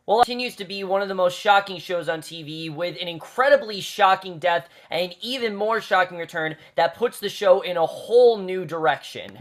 Well, it continues to be one of the most shocking shows on TV with an incredibly shocking death and an even more shocking return that puts the show in a whole new direction.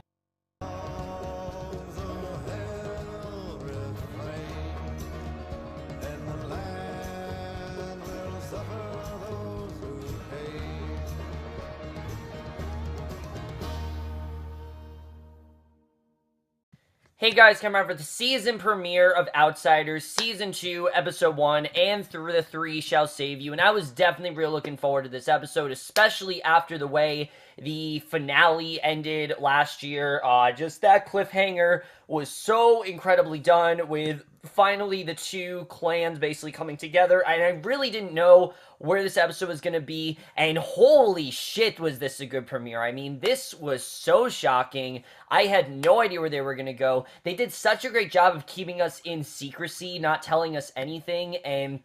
Hey guys, come out for the season premiere of Outsiders, Season 2, Episode 1, and Through the Three Shall Save You, and I was definitely really looking forward to this episode, especially after the way the finale ended last year. Just that cliffhanger was so incredibly done with finally the two clans basically coming together, and I really didn't know where this episode was going to be, and holy shit was this a good premiere. I mean, this was so shocking. I had no idea where they were going to go. They did such a great job of keeping us in secrecy, not telling us anything, and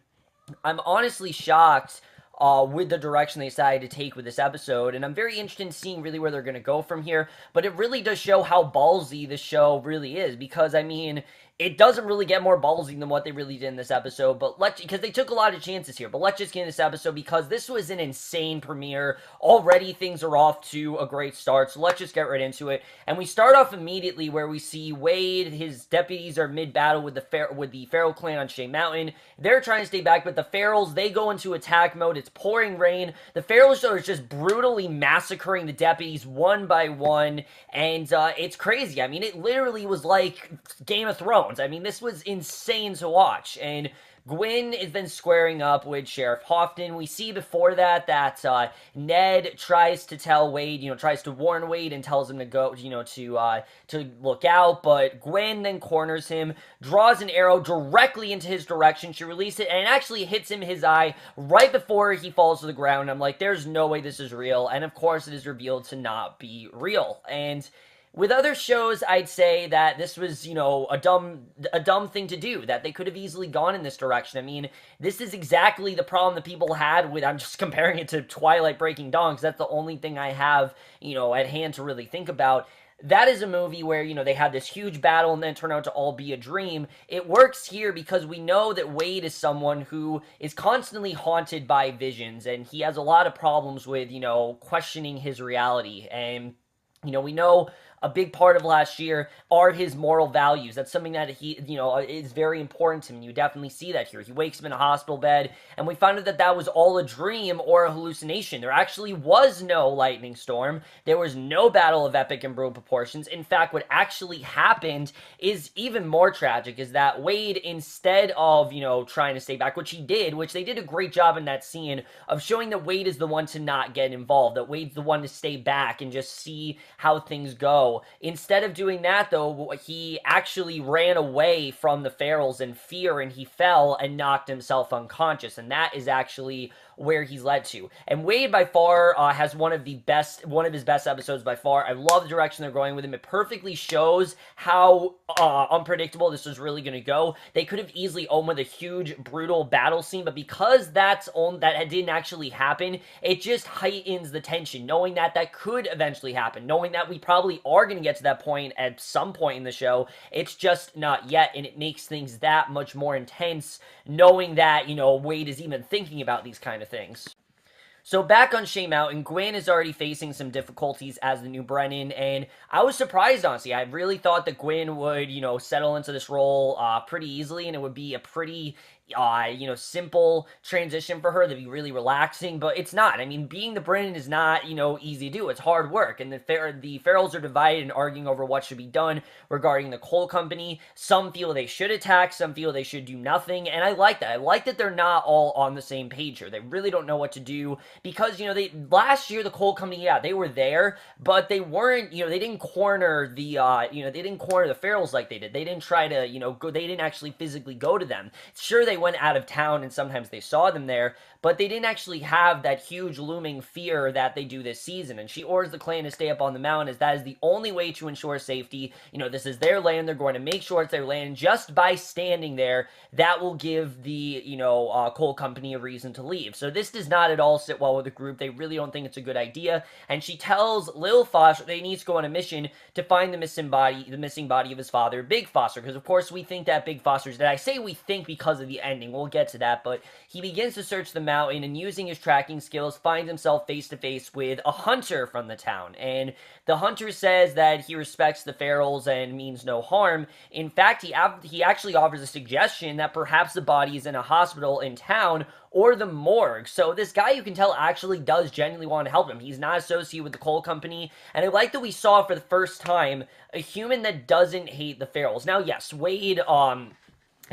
I'm honestly shocked with the direction they decided to take with this episode, and I'm very interested in seeing really where they're going to go from here, but it really does show how ballsy the show really is, because, I mean, it doesn't really get more ballsy than what they really did in this episode, but because they took a lot of chances here, but let's just get into this episode, because this was an insane premiere. Already things are off to a great start, so let's just get right into it, and we start off immediately where we see Wade, his deputies are mid-battle with the Feral clan on Shea Mountain. They're trying to stay back, but the Ferals, they go into attack mode. It's pouring rain. The Ferals are just brutally massacring the deputies one by one, and it's crazy. I mean, it literally was like Game of Thrones. I mean, this was insane to watch, and Gwyn has been squaring up with Sheriff Houghton. We see before that Ned tries to tell Wade, tries to warn Wade and tells him to go, to look out, but Gwyn then corners him, draws an arrow directly into his direction. She releases it, and it actually hits him in his eye right before he falls to the ground. I'm like, there's no way this is real, and of course it is revealed to not be real, and with other shows, I'd say that this was, a dumb thing to do, that they could have easily gone in this direction. I mean, this is exactly the problem that people had with, I'm just comparing it to Twilight Breaking Dawn, because that's the only thing I have, at hand to really think about. That is a movie where, they had this huge battle and then turn out to all be a dream. It works here because we know that Wade is someone who is constantly haunted by visions, and he has a lot of problems with, questioning his reality, and we know a big part of last year are his moral values. That's something that he, is very important to him. You definitely see that here. He wakes up in a hospital bed, and we found out that that was all a dream or a hallucination. There actually was no lightning storm. There was no battle of epic and brutal proportions. In fact, what actually happened is even more tragic, is that Wade, instead of, trying to stay back, which he did, which they did a great job in that scene of showing that Wade is the one to not get involved, that Wade's the one to stay back and just see how things go. Instead of doing that, though, he actually ran away from the Ferals in fear, and he fell and knocked himself unconscious, and that is actually where he's led to. And Wade, by far, has one of his best episodes by far. I love the direction they're going with him. It perfectly shows how unpredictable this was really going to go. They could have easily opened with a huge, brutal battle scene, but because that didn't actually happen, it just heightens the tension, knowing that that could eventually happen, knowing that we probably are going to get to that point at some point in the show. It's just not yet, and it makes things that much more intense, knowing that, Wade is even thinking about these kind of things. So back on Shea Mountain, Gwyn is already facing some difficulties as the new Brennan, and I was surprised, honestly. I really thought that Gwyn would, settle into this role pretty easily, and it would be a pretty simple transition for her that'd be really relaxing, but it's not. I mean, being the Brennan is not, easy to do. It's hard work, and the Ferals are divided and arguing over what should be done regarding the coal company. Some feel they should attack, some feel they should do nothing, and I like that. I like that they're not all on the same page here. They really don't know what to do, because, last year, the coal company, yeah, they were there, but they weren't, they didn't corner the, they didn't corner the Ferals like they did. They didn't try to, they didn't actually physically go to them. Sure, they went out of town and sometimes they saw them there, but they didn't actually have that huge looming fear that they do this season, and she orders the clan to stay up on the mountain, as that is the only way to ensure safety. This is their land, they're going to make sure it's their land. Just by standing there, that will give the, coal company a reason to leave. So this does not at all sit well well with the group. They really don't think it's a good idea. And she tells Lil Foster they need to go on a mission to find the missing body of his father, Big Foster. Because, of course, we think that Big Foster's dead. I say we think because of the ending. We'll get to that. But he begins to search the mountain and, using his tracking skills, finds himself face to face with a hunter from the town. And the hunter says that he respects the Ferals and means no harm. In fact, he actually offers a suggestion that perhaps the body is in a hospital in town or the morgue. So this guy, you can tell, actually does genuinely want to help him. He's not associated with the coal company. And I like that we saw for the first time a human that doesn't hate the Ferals. Now, yes, Wade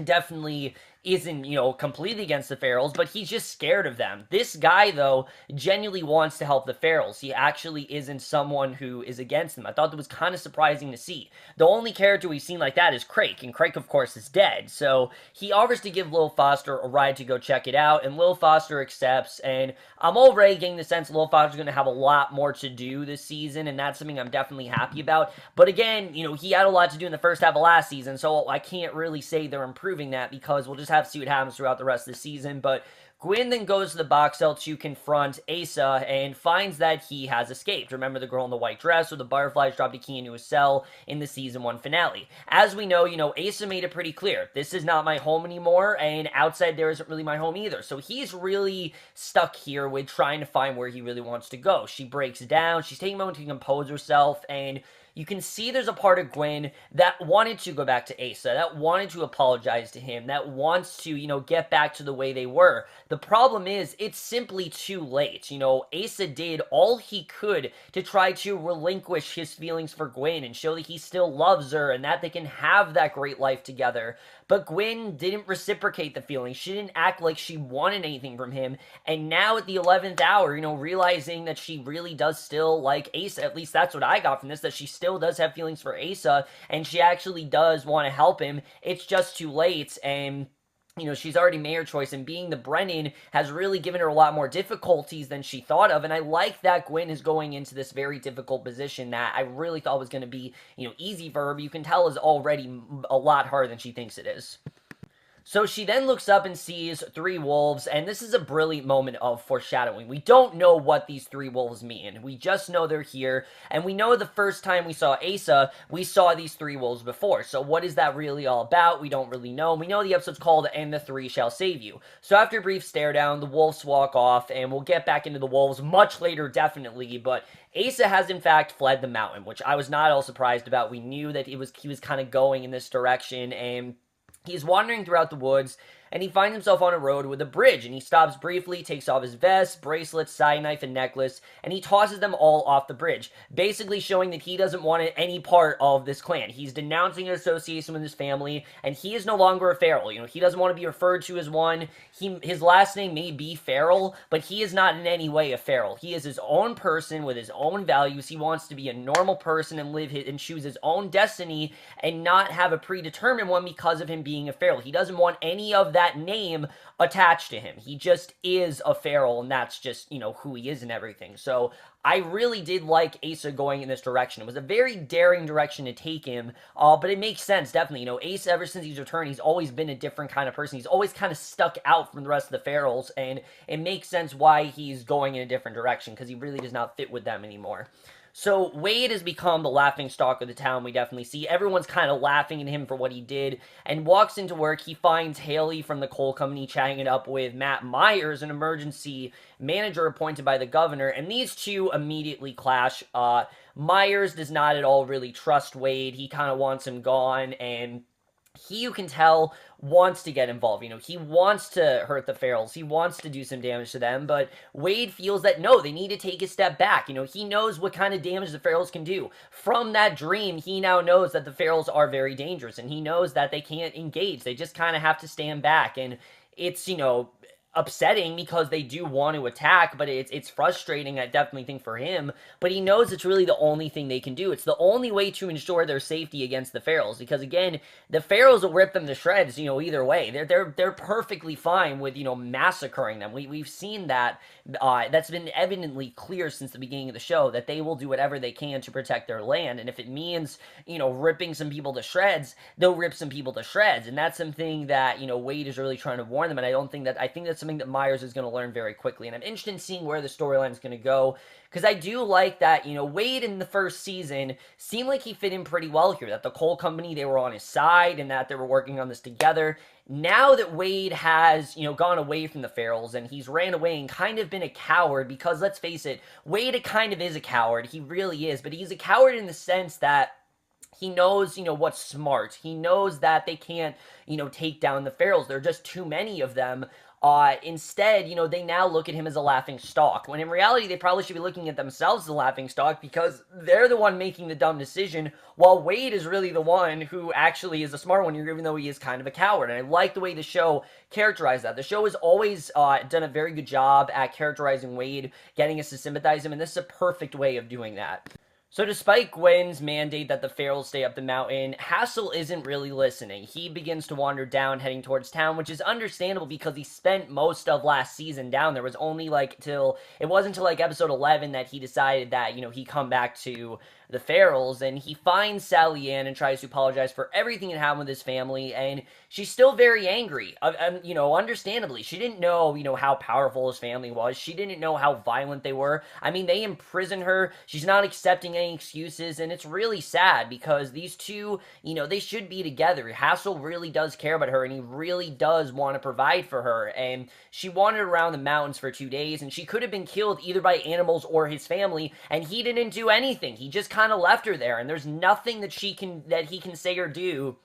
definitely isn't, completely against the Ferals, but he's just scared of them. This guy, though, genuinely wants to help the Ferals. He actually isn't someone who is against them. I thought that was kind of surprising to see. The only character we've seen like that is Crake, and Crake, of course, is dead. So he offers to give Lil Foster a ride to go check it out, and Lil Foster accepts, and I'm already getting the sense Lil Foster's going to have a lot more to do this season, and that's something I'm definitely happy about. But again, he had a lot to do in the first half of last season, so I can't really say they're improving that, because we'll just have to see what happens throughout the rest of the season. But Gwyn then goes to the box cell to confront Asa and finds that he has escaped. Remember the girl in the white dress with the butterflies dropped a key into his cell in the season 1 finale. As we know, Asa made it pretty clear. This is not my home anymore, and outside there isn't really my home either. So he's really stuck here with trying to find where he really wants to go. She breaks down. She's taking a moment to compose herself, and you can see there's a part of Gwyn that wanted to go back to Asa, that wanted to apologize to him, that wants to, get back to the way they were. The problem is, it's simply too late. Asa did all he could to try to relinquish his feelings for Gwyn and show that he still loves her and that they can have that great life together. But Gwyn didn't reciprocate the feelings. She didn't act like she wanted anything from him. And now at the 11th hour, realizing that she really does still like Asa, at least that's what I got from this, that she still does have feelings for Asa, and she actually does want to help him. It's just too late, and she's already made her choice, and being the Brennan has really given her a lot more difficulties than she thought of, and I like that Gwyn is going into this very difficult position that I really thought was going to be, easy for her, but you can tell is already a lot harder than she thinks it is. So she then looks up and sees 3 wolves, and this is a brilliant moment of foreshadowing. We don't know what these 3 wolves mean. We just know they're here, and we know the first time we saw Asa, we saw these 3 wolves before. So what is that really all about? We don't really know. We know the episode's called "And the 3 Shall Save You." So after a brief stare down, the wolves walk off, and we'll get back into the wolves much later, definitely, but Asa has in fact fled the mountain, which I was not all surprised about. We knew that he was kind of going in this direction, and he's wandering throughout the woods, and he finds himself on a road with a bridge, and he stops briefly, takes off his vest, bracelets, side knife, and necklace, and he tosses them all off the bridge, basically showing that he doesn't want any part of this clan. He's denouncing his association with his family, and he is no longer a Feral. He doesn't want to be referred to as one. His last name may be Feral, but he is not in any way a Feral. He is his own person with his own values. He wants to be a normal person and and choose his own destiny and not have a predetermined one because of him being a Feral. He doesn't want any of that name attached to him. He just is a Feral, and that's just, who he is and everything. So I really did like Asa going in this direction. It was a very daring direction to take him, but it makes sense, definitely. Asa, ever since he's returned, he's always been a different kind of person. He's always kind of stuck out from the rest of the Ferals, and it makes sense why he's going in a different direction, because he really does not fit with them anymore. So Wade has become the laughingstock of the town, we definitely see. Everyone's kind of laughing at him for what he did, and walks into work. He finds Haley from the coal company chatting it up with Matt Myers, an emergency manager appointed by the governor, and these two immediately clash. Myers does not at all really trust Wade. He kind of wants him gone, and he, you can tell, wants to get involved. He wants to hurt the Ferals. He wants to do some damage to them, but Wade feels that, no, they need to take a step back. He knows what kind of damage the Ferals can do. From that dream, he now knows that the Ferals are very dangerous, and he knows that they can't engage. They just kind of have to stand back, and it's, upsetting because they do want to attack, but it's frustrating, I definitely think, for him, but he knows it's really the only thing they can do. It's the only way to ensure their safety against the Ferals, because again, the Ferals will rip them to shreds, either way. They're perfectly fine with, massacring them. We've seen that, that's been evidently clear since the beginning of the show, that they will do whatever they can to protect their land, and if it means, ripping some people to shreds, they'll rip some people to shreds, and that's something that, Wade is really trying to warn them, and I think that's something that Myers is going to learn very quickly. And I'm interested in seeing where the storyline is going to go, because I do like that, Wade in the first season seemed like he fit in pretty well here, that the coal company, they were on his side and that they were working on this together. Now that Wade has, gone away from the Farrells and he's ran away and kind of been a coward, because let's face it, Wade kind of is a coward. He really is, but he's a coward in the sense that he knows, what's smart. He knows that they can't, take down the Farrells. There are just too many of them. Instead, they now look at him as a laughing stock, when in reality, they probably should be looking at themselves as a laughing stock, because they're the one making the dumb decision, while Wade is really the one who actually is a smart one, even though he is kind of a coward. And I like the way the show characterized that. The show has always done a very good job at characterizing Wade, getting us to sympathize him, and this is a perfect way of doing that. So despite Gwen's mandate that the Farrells stay up the mountain, Hassel isn't really listening. He begins to wander down, heading towards town, which is understandable because he spent most of last season down there. It was only it wasn't until episode 11 that he decided that, he'd come back to the Farrells, and he finds Sally Ann and tries to apologize for everything that happened with his family, and she's still very angry, understandably. She didn't know, how powerful his family was. She didn't know how violent they were. I mean, they imprisoned her. She's not accepting any excuses, and it's really sad because these two, they should be together. Hassel really does care about her, and he really does want to provide for her, and she wandered around the mountains for 2 days, and she could have been killed either by animals or his family, and he didn't do anything. He just kind of left her there, and there's nothing that he can say or do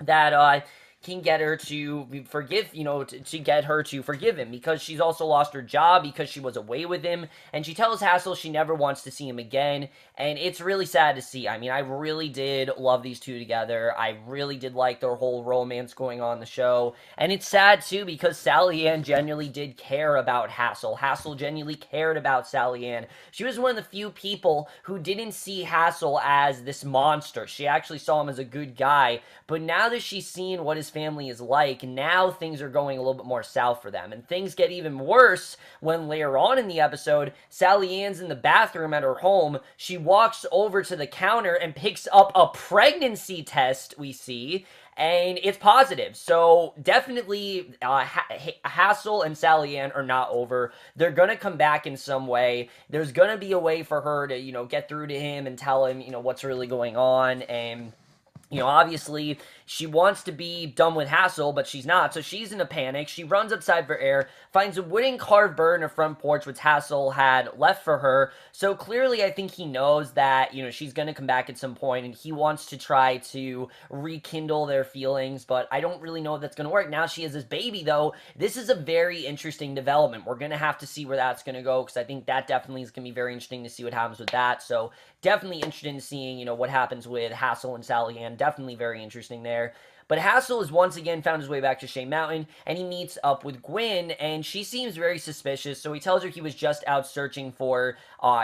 that can get her to forgive, to get her to forgive him, because she's also lost her job because she was away with him, and she tells Hassel she never wants to see him again, and it's really sad to see. I mean, I really did love these two together. I really did like their whole romance going on in the show, and it's sad, too, because Sally Ann genuinely did care about Hassel. Hassel genuinely cared about Sally Ann. She was one of the few people who didn't see Hassel as this monster. She actually saw him as a good guy, but now that she's seen what his family is like, now things are going a little bit more south for them, and things get even worse when later on in the episode, Sally Ann's in the bathroom at her home. She walks over to the counter and picks up a pregnancy test, we see, and it's positive. So definitely Hassel and Sally Ann are not over. They're gonna come back in some way. There's gonna be a way for her to, get through to him and tell him, what's really going on, and obviously, she wants to be done with Hassel, but she's not, so she's in a panic. She runs outside for air, finds a wooden carved bird in her front porch, which Hassel had left for her, so clearly I think he knows that, she's gonna come back at some point, and he wants to try to rekindle their feelings, but I don't really know if that's gonna work. Now she has this baby, though. This is a very interesting development. We're gonna have to see where that's gonna go, because I think that definitely is gonna be very interesting to see what happens with that, so definitely interested in seeing, what happens with Hassel and Sally Ann. Definitely very interesting there. But Hassel has once again found his way back to Shea Mountain, and he meets up with Gwen, and she seems very suspicious, so he tells her he was just out searching for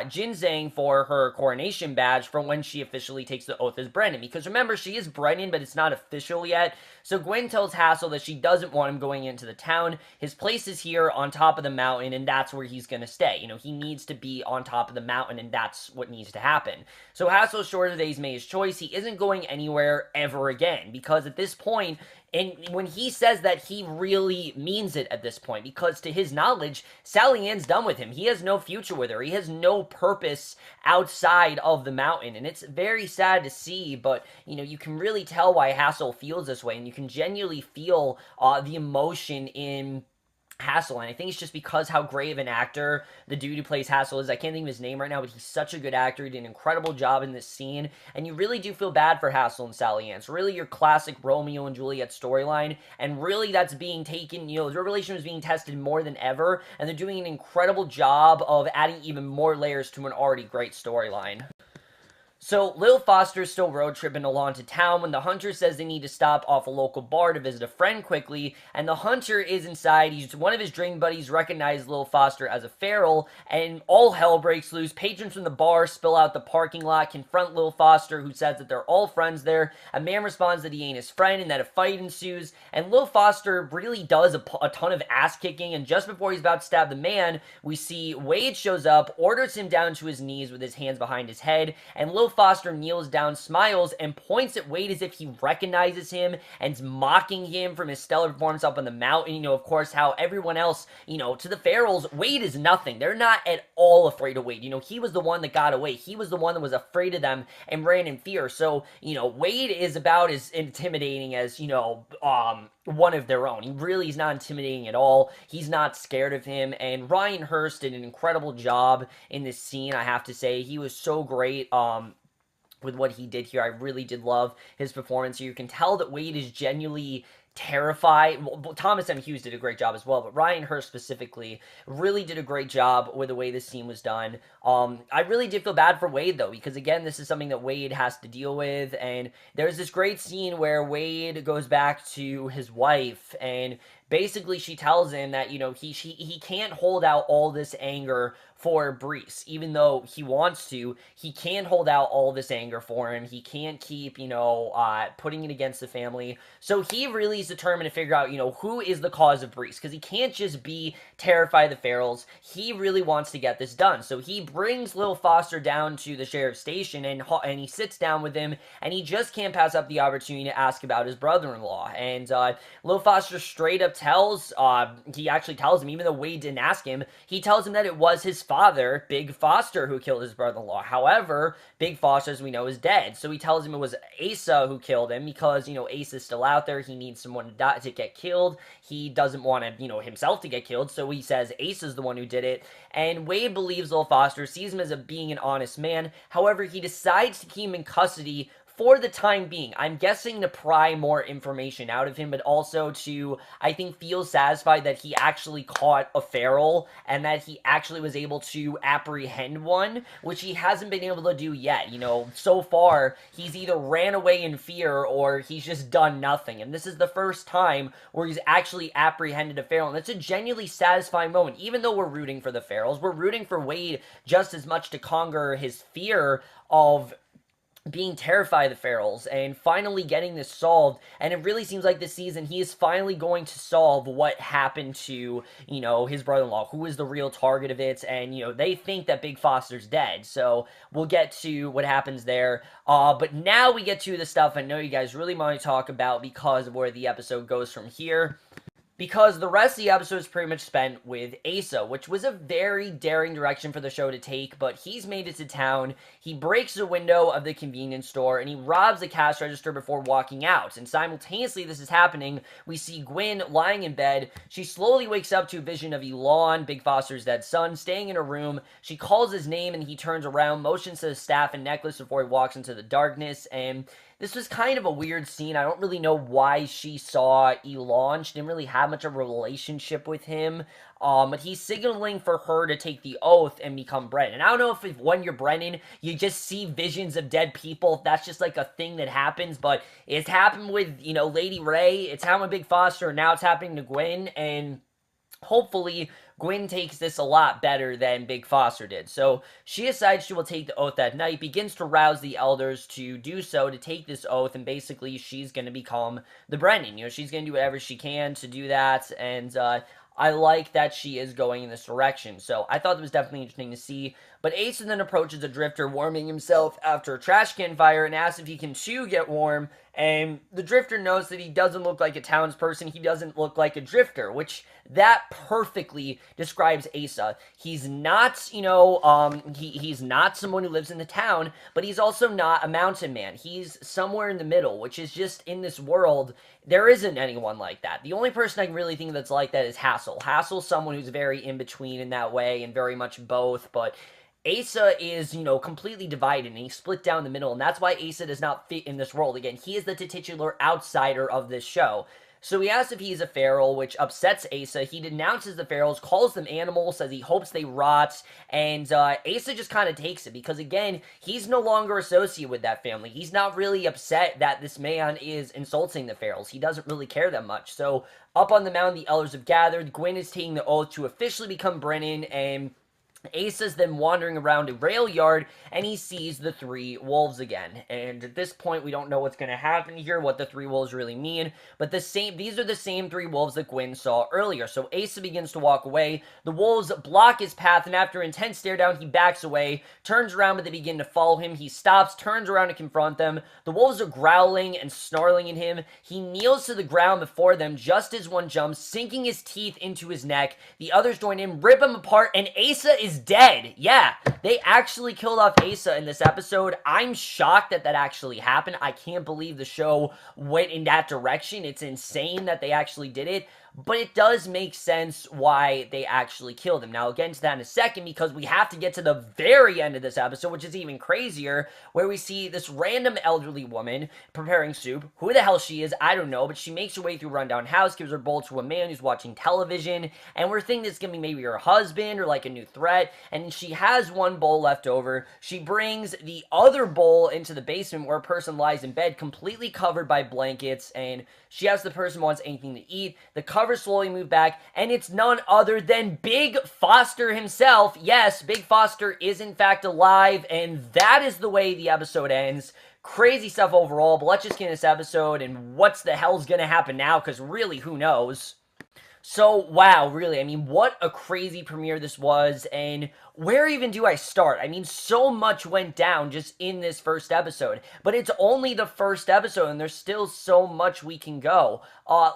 ginseng for her coronation badge for when she officially takes the oath as Brennan, because remember, she is Brennan, but it's not official yet, so Gwen tells Hassel that she doesn't want him going into the town. His place is here on top of the mountain, and that's where he's gonna stay. He needs to be on top of the mountain, and that's what needs to happen. So Hassel assures her that he's made his choice. He isn't going anywhere ever again, because at this point, and when he says that, he really means it at this point, because to his knowledge, Sally Ann's done with him. He has no future with her. He has no purpose outside of the mountain, and it's very sad to see, but, you can really tell why Hassel feels this way, and you can genuinely feel the emotion in Hassel, and I think it's just because how great of an actor the dude who plays Hassel is. I can't think of his name right now, but he's such a good actor. He did an incredible job in this scene, and you really do feel bad for Hassel and Sally Ann. It's really your classic Romeo and Juliet storyline, and really that's being taken, their relationship is being tested more than ever, and they're doing an incredible job of adding even more layers to an already great storyline. So, Lil Foster's still road tripping along to town when the hunter says they need to stop off a local bar to visit a friend quickly, and the hunter is inside. One of his drinking buddies recognizes Lil Foster as a Farrell, and all hell breaks loose. Patrons from the bar spill out the parking lot, confront Lil Foster, who says that they're all friends there. A man responds that he ain't his friend, and that a fight ensues, and Lil Foster really does a ton of ass-kicking, and just before he's about to stab the man, we see Wade shows up, orders him down to his knees with his hands behind his head, and Lil Foster kneels down, smiles, and points at Wade as if he recognizes him and is mocking him from his stellar performance up on the mountain. You know, of course, how everyone else, you know, to the Farrells, Wade is nothing. They're not at all afraid of Wade. You know, he was the one that got away. He was the one that was afraid of them and ran in fear. So, you know, Wade is about as intimidating as, you know, one of their own. He really is not intimidating at all. He's not scared of him, and Ryan Hurst did an incredible job in this scene, I have to say. He was so great with what he did here. I really did love his performance here. You can tell that Wade is genuinely terrified. Well, Thomas M. Hughes did a great job as well, but Ryan Hurst specifically really did a great job with the way this scene was done. I really did feel bad for Wade, though, because, again, this is something that Wade has to deal with, and there's this great scene where Wade goes back to his wife, and basically she tells him that, you know, he can't hold out all this anger for Breece. Even though he wants to, he can't hold out all this anger for him. He can't keep, you know, putting it against the family. So he really is determined to figure out, you know, who is the cause of Breece, because he can't just be terrified of the Farrells. He really wants to get this done. So he brings Lil Foster down to the sheriff's station, and he sits down with him, and he just can't pass up the opportunity to ask about his brother-in-law. And Lil Foster straight up he actually tells him, even though Wade didn't ask him, he tells him that it was his father, Big Foster, who killed his brother-in-law. However, Big Foster, as we know, is dead. So he tells him it was Asa who killed him because, you know, Asa's still out there. He needs someone to die, to get killed. He doesn't want to, you know, himself to get killed. So he says Asa's the one who did it. And Wade believes Lil Foster, sees him as being an honest man. However, he decides to keep him in custody for the time being. I'm guessing to pry more information out of him, but also to, I think, feel satisfied that he actually caught a Farrell and that he actually was able to apprehend one, which he hasn't been able to do yet. You know, so far, he's either ran away in fear or he's just done nothing. And this is the first time where he's actually apprehended a Farrell. And it's a genuinely satisfying moment. Even though we're rooting for the Farrells, we're rooting for Wade just as much to conquer his fear of being terrified of the Farrells and finally getting this solved. And it really seems like this season he is finally going to solve what happened to, you know, his brother-in-law, who is the real target of it. And, you know, they think that Big Foster's dead. So we'll get to what happens there. But now we get to the stuff I know you guys really want to talk about because of where the episode goes from here. Because the rest of the episode is pretty much spent with Asa, which was a very daring direction for the show to take, but he's made it to town. He breaks the window of the convenience store, and he robs the cash register before walking out. And simultaneously this is happening, we see Gwen lying in bed. She slowly wakes up to a vision of Elon, Big Foster's dead son, staying in her room. She calls his name, and he turns around, motions to the staff and necklace before he walks into the darkness, and this was kind of a weird scene. I don't really know why she saw Elon. She didn't really have much of a relationship with him. But he's signaling for her to take the oath and become Brennan. And I don't know if when you're Brennan, you just see visions of dead people. If that's just like a thing that happens. But it's happened with, you know, Lady Ray. It's happened with Big Foster. And now it's happening to Gwen. And hopefully Gwen takes this a lot better than Big Foster did. So she decides she will take the oath that night, begins to rouse the elders to do so, to take this oath, and basically she's going to become the Brennan. You know, she's going to do whatever she can to do that, and I like that she is going in this direction. So I thought it was definitely interesting to see. But Asa then approaches a drifter warming himself after a trash can fire and asks if he can too get warm. And the drifter knows that he doesn't look like a townsperson. He doesn't look like a drifter, which that perfectly describes Asa. He's not, you know, he's not someone who lives in the town, but he's also not a mountain man. He's somewhere in the middle, which is just in this world, there isn't anyone like that. The only person I can really think that's like that is Hassel. Hassel's someone who's very in between in that way and very much both, but Asa is, you know, completely divided, and he's split down the middle, and that's why Asa does not fit in this world. Again, he is the titular outsider of this show. So he asks if he's a Farrell, which upsets Asa. He denounces the Farrells, calls them animals, says he hopes they rot, and Asa just kind of takes it, because again, he's no longer associated with that family. He's not really upset that this man is insulting the Farrells. He doesn't really care that much. So up on the mountain, the elders have gathered. Gwen is taking the oath to officially become Brennan, and Asa's then wandering around a rail yard, and he sees the three wolves again. And at this point, we don't know what's going to happen here, what the three wolves really mean. But these are the same three wolves that Gwen saw earlier. So Asa begins to walk away. The wolves block his path, and after an intense stare down, he backs away, turns around, but they begin to follow him. He stops, turns around to confront them. The wolves are growling and snarling at him. He kneels to the ground before them just as one jumps, sinking his teeth into his neck. The others join in, rip him apart, and Asa is dead. Yeah, they actually killed off Asa in this episode. I'm shocked that that actually happened. I can't believe the show went in that direction. It's insane that they actually did it. But it does make sense why they actually killed him. Now, I'll get into that in a second because we have to get to the very end of this episode, which is even crazier, where we see this random elderly woman preparing soup. Who the hell she is, I don't know, but she makes her way through a rundown house, gives her bowl to a man who's watching television, and we're thinking it's gonna be maybe her husband or like a new threat, and she has one bowl left over. She brings the other bowl into the basement where a person lies in bed completely covered by blankets, and she asks the person wants anything to eat. The covers slowly move back, and it's none other than Big Foster himself. Yes, Big Foster is in fact alive, and that is the way the episode ends. Crazy stuff overall, but let's just get in this episode and what's the hell's gonna happen now, because really, who knows? So, wow, really, I mean, what a crazy premiere this was, and where even do I start? I mean, so much went down just in this first episode, but it's only the first episode, and there's still so much we can go.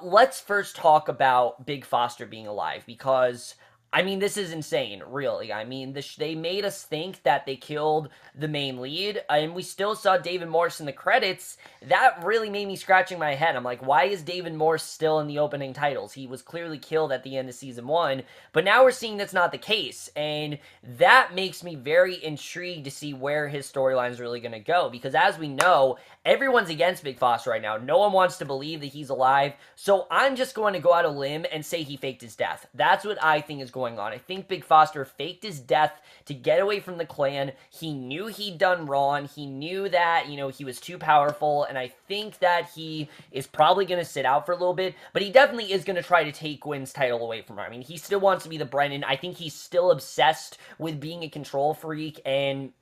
Let's first talk about Big Foster being alive, because I mean, this is insane, really. I mean, they made us think that they killed the main lead, and we still saw David Morse in the credits. That really made me scratching my head. I'm like, why is David Morse still in the opening titles? He was clearly killed at the end of season 1, but now we're seeing that's not the case, and that makes me very intrigued to see where his storyline is really going to go, because as we know, everyone's against Big Foster right now. No one wants to believe that he's alive, so I'm just going to go out on a limb and say he faked his death. That's what I think is going on. I think Big Foster faked his death to get away from the clan. He knew he'd done wrong. He knew that, you know, he was too powerful, and I think that he is probably going to sit out for a little bit, but he definitely is going to try to take Gwen's title away from her. I mean, he still wants to be the Brennan. I think he's still obsessed with being a control freak, and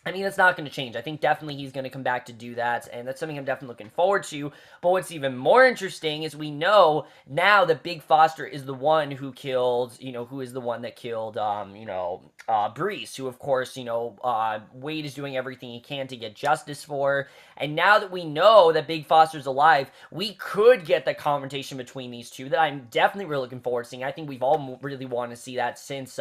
I mean, that's not going to change. I think definitely he's going to come back to do that, and that's something I'm definitely looking forward to. But what's even more interesting is we know now that Big Foster is the one who killed, you know, who is the one that killed, Breeze, who, of course, you know, Wade is doing everything he can to get justice for. And now that we know that Big Foster's alive, we could get the confrontation between these two that I'm definitely really looking forward to seeing. I think we've all really wanted to see that since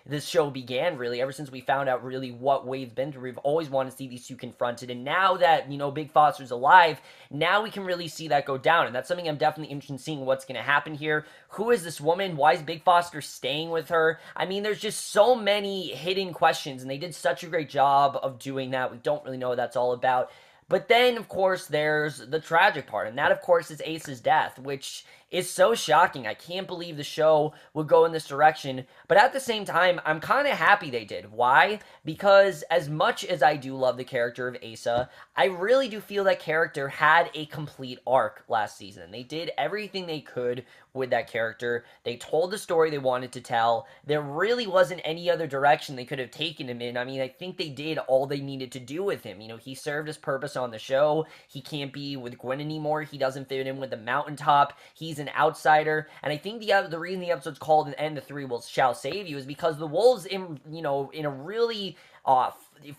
this show began, really, ever since we found out really what Wade's been through. We've always wanted to see these two confronted, and now that, you know, Big Foster's alive, now we can really see that go down, and that's something I'm definitely interested in seeing what's going to happen here. Who is this woman? Why is Big Foster staying with her? I mean, there's just so many hidden questions, and they did such a great job of doing that. We don't really know what that's all about. But then, of course, there's the tragic part, and that, of course, is Ace's death, which is so shocking. I can't believe the show would go in this direction, but at the same time, I'm kind of happy they did. Why? Because as much as I do love the character of Asa, I really do feel that character had a complete arc last season. They did everything they could with that character. They told the story they wanted to tell. There really wasn't any other direction they could have taken him in. I mean, I think they did all they needed to do with him. You know, he served his purpose on the show. He can't be with Gwen anymore. He doesn't fit in with the mountaintop. He's an outsider. And I think the reason the episode's called "And the Three Wolves Shall Save You" is because the wolves, in a really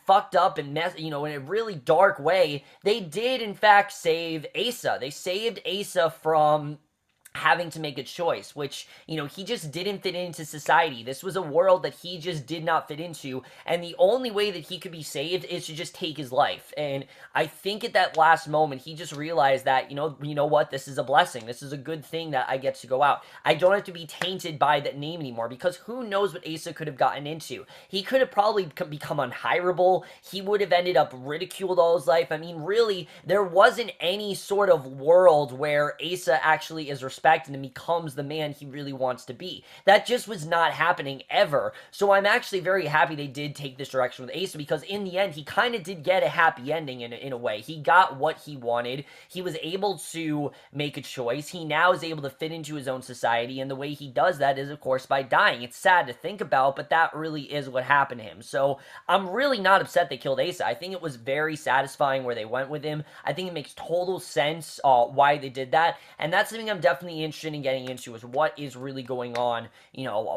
fucked up and in a really dark way, they did in fact save Asa. They saved Asa from having to make a choice, which, you know, he just didn't fit into society. This was a world that he just did not fit into, and the only way that he could be saved is to just take his life. And I think at that last moment, he just realized that, you know what, this is a blessing. This is a good thing that I get to go out. I don't have to be tainted by that name anymore, because who knows what Asa could have gotten into. He could have probably become unhireable. He would have ended up ridiculed all his life. I mean, really, there wasn't any sort of world where Asa actually is responsible respect and becomes the man he really wants to be. That just was not happening ever. So I'm actually very happy they did take this direction with Asa, because in the end, he kind of did get a happy ending in a way. He got what he wanted. He was able to make a choice. He now is able to fit into his own society, and the way he does that is, of course, by dying. It's sad to think about, but that really is what happened to him. So I'm really not upset they killed Asa. I think it was very satisfying where they went with him. I think it makes total sense why they did that, and that's something I'm definitely interested in getting into, is what is really going on,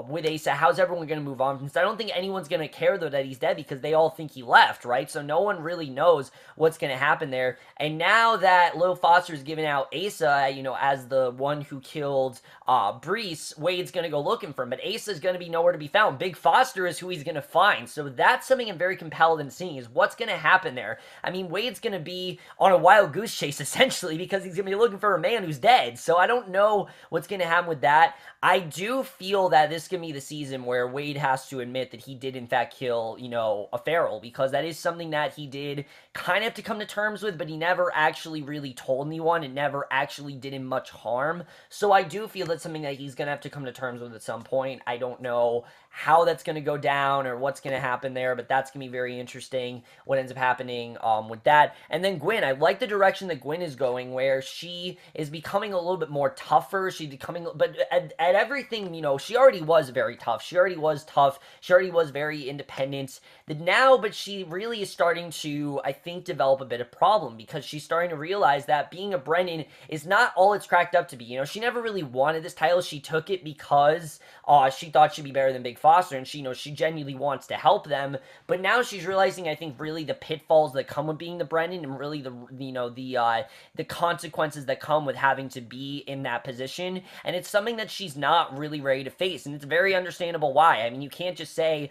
with Asa. How's everyone going to move on? Because I don't think anyone's going to care, though, that he's dead, because they all think he left, right? So no one really knows what's going to happen there. And now that Lil Foster's given out Asa, as the one who killed Brees, Wade's going to go looking for him, but Asa's going to be nowhere to be found. Big Foster is who he's going to find. So that's something I'm very compelled in seeing, is what's going to happen there. I mean, Wade's going to be on a wild goose chase, essentially, because he's going to be looking for a man who's dead. So I don't know what's going to happen with that. I do feel that this could be the season where Wade has to admit that he did, in fact, kill, a feral, because that is something that he did kind of have to come to terms with, but he never actually really told anyone. It never actually did him much harm. So I do feel that's something that he's going to have to come to terms with at some point. I don't know how that's going to go down or what's going to happen there, but that's going to be very interesting what ends up happening with that. And then Gwen, I like the direction that Gwen is going, where she is becoming a little bit more tougher. She's becoming, but at everything, she already was very tough. She already was tough. She already was very independent. But she really is starting to, I think, develop a bit of problem, because she's starting to realize that being a Brennan is not all it's cracked up to be. She never really wanted this title. She took it because she thought she'd be better than Big Foster, and she genuinely wants to help them. But now she's realizing, I think, really the pitfalls that come with being the Brennan, and really the consequences that come with having to be in that position. And it's something that she's not really ready to face, and it's very understandable why. I mean, you can't just say,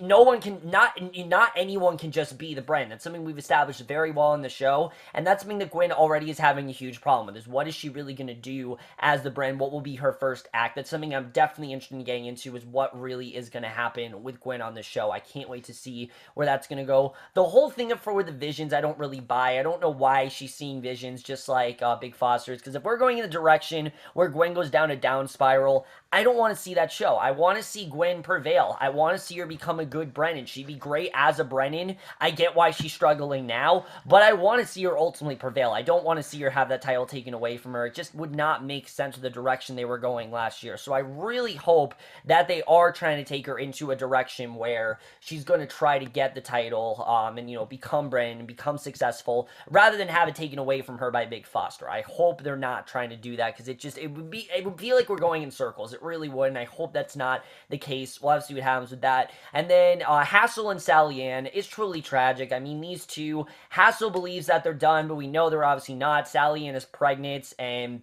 no one can, not anyone can just be the Brennan. That's something we've established very well in the show, and that's something that Gwen already is having a huge problem with, is what is she really going to do as the Brennan? What will be her first act? That's something I'm definitely interested in getting into, is what really is going to happen with Gwen on the show. I can't wait to see where that's going to go. The whole thing with the visions, I don't really buy. I don't know why she's seeing visions just like Big Foster's, because if we're going in the direction where Gwen goes down a down spiral, I don't want to see that show. I want to see Gwen prevail. I want to see her become a good Brennan. She'd be great as a Brennan. I get why she's struggling now, but I want to see her ultimately prevail. I don't want to see her have that title taken away from her. It just would not make sense with the direction they were going last year. So I really hope that they are trying to take her into a direction where she's going to try to get the title and become Brennan and become successful, rather than have it taken away from her by Big Foster. I hope they're not trying to do that, because it would feel like we're going in circles. It really would, and I hope that's not the case. We'll have to see what happens with that. And then Hassel and Sally Ann is truly tragic. I mean, these two, Hassel believes that they're done, but we know they're obviously not. Sally Ann is pregnant, and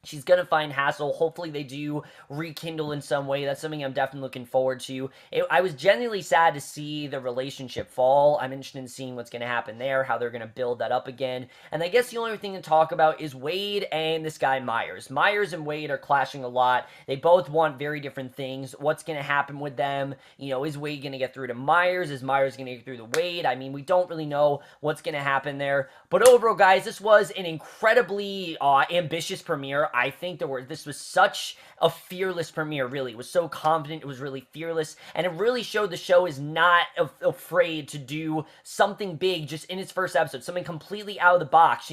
she's going to find Hassel. Hopefully they do rekindle in some way. That's something I'm definitely looking forward to. I was genuinely sad to see the relationship fall. I'm interested in seeing what's going to happen there, how they're going to build that up again. And I guess the only thing to talk about is Wade and this guy Myers. Myers and Wade are clashing a lot. They both want very different things. What's going to happen with them? Is Wade going to get through to Myers? Is Myers going to get through to Wade? I mean, we don't really know what's going to happen there. But overall, guys, this was an incredibly ambitious premiere. I think this was such a fearless premiere, really. It was so confident. It was really fearless. And it really showed the show is not afraid to do something big just in its first episode. Something completely out of the box.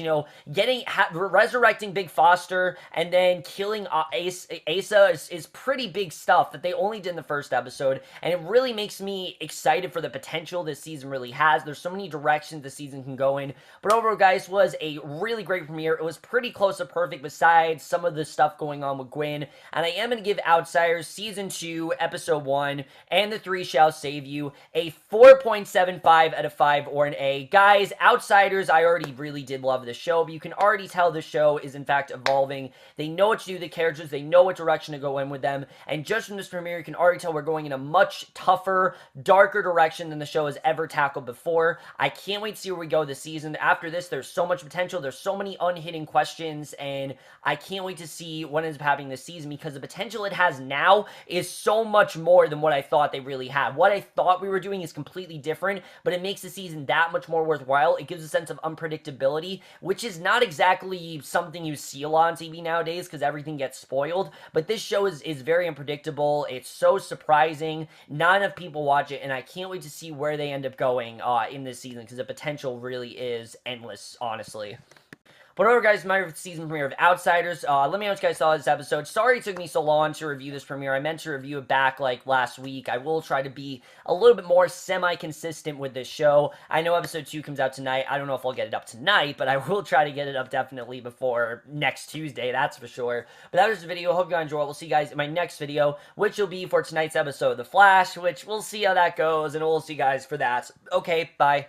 Resurrecting Big Foster and then killing Asa is pretty big stuff that they only did in the first episode. And it really makes me excited for the potential this season really has. There's so many directions the season can go in. But overall, guys, was a really great premiere. It was pretty close to perfect besides some of the stuff going on with Gwen. And I am going to give Outsiders Season 2, Episode 1, and The Three Shall Save You a 4.75 out of 5 or an A. Guys, Outsiders, I already really did love the show, but you can already tell the show is in fact evolving. They know what to do with the characters. They know what direction to go in with them. And just from this premiere, you can already tell we're going in a much tougher, darker direction than the show has ever tackled before. I can't wait to see where we go this season. After this, there's so much potential. There's so many unhidden questions, and I can't can't wait to see what ends up happening this season, because the potential it has now is so much more than what I thought they really had. What I thought we were doing is completely different, but it makes the season that much more worthwhile. It gives a sense of unpredictability, which is not exactly something you see a lot on TV nowadays, because everything gets spoiled, but this show is very unpredictable. It's so surprising. Not enough people watch it, and I can't wait to see where they end up going in this season, because the potential really is endless, honestly. But whatever, guys, my season premiere of Outsiders. Let me know what you guys thought of this episode. Sorry it took me so long to review this premiere. I meant to review it back, like, last week. I will try to be a little bit more semi-consistent with this show. I know episode 2 comes out tonight. I don't know if I'll get it up tonight, but I will try to get it up definitely before next Tuesday, that's for sure. But that was the video. Hope you guys enjoy it. We'll see you guys in my next video, which will be for tonight's episode of The Flash, which we'll see how that goes, and we'll see you guys for that. Okay, bye.